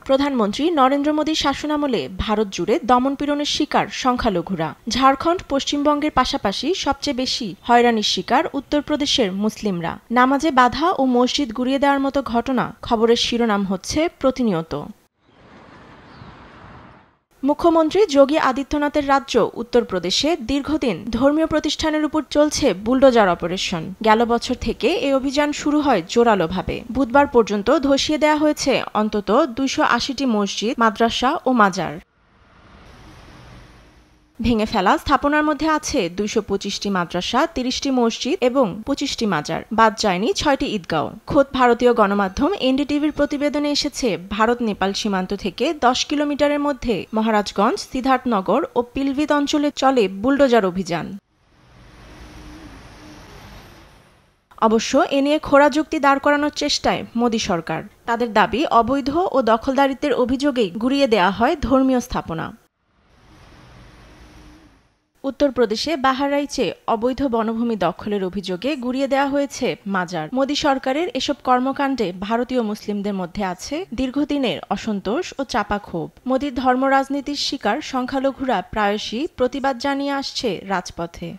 প্রধানমন্ত্রী নরেন্দ্র মোদীর শাসনামলে ভারত জুড়ে দমনপীড়নের শিকার সংখ্যালঘুরা। ঝাড়খণ্ড, পশ্চিমবঙ্গের পাশাপাশি সবচেয়ে বেশি হয়রানির শিকার উত্তরপ্রদেশের মুসলিমরা। নামাজে বাধা ও মসজিদ গুঁড়িয়ে দেওয়ার মতো ঘটনা খবরের শিরোনাম হচ্ছে প্রতিনিয়ত। মুখ্যমন্ত্রী যোগী আদিত্যনাথের রাজ্য উত্তরপ্রদেশে দীর্ঘদিন ধর্মীয় প্রতিষ্ঠানের উপর চলছে বুলডোজার অপারেশন। গেল বছর থেকে এই অভিযান শুরু হয় জোরালোভাবে। বুধবার পর্যন্ত ধসিয়ে দেওয়া হয়েছে অন্তত ২৮০টি মসজিদ, মাদ্রাসা ও মাজার। ভেঙে ফেলা স্থাপনার মধ্যে আছে ২২৫টি মাদ্রাসা, ৩০টি মসজিদ এবং ২৫টি মাজার। বাদ যায়নি ৬টি ঈদগাঁও। খোদ ভারতীয় গণমাধ্যম এনডিটিভির প্রতিবেদনে এসেছে, ভারত নেপাল সীমান্ত থেকে ১০ কিলোমিটারের মধ্যে মহারাজগঞ্জ, সিদ্ধার্থনগর ও পিলভিত অঞ্চলে চলে বুলডোজার অভিযান। অবশ্য এ নিয়ে খোঁড়া যুক্তি দাঁড় করানোর চেষ্টায় মোদী সরকার। তাদের দাবি, অবৈধ ও দখলদারিত্বের অভিযোগেই গুঁড়িয়ে দেওয়া হয় ধর্মীয় স্থাপনা। উত্তরপ্রদেশে বাহারাইচে অবৈধ বনভূমি দখলের অভিযোগে গুঁড়িয়ে দেওয়া হয়েছে মাজার। মোদী সরকারের এসব কর্মকাণ্ডে ভারতীয় মুসলিমদের মধ্যে আছে দীর্ঘদিনের অসন্তোষ ও চাপা ক্ষোভ। মোদীর ধর্ম রাজনীতির শিকার সংখ্যালঘুরা প্রায়শই প্রতিবাদ জানিয়ে আসছে রাজপথে।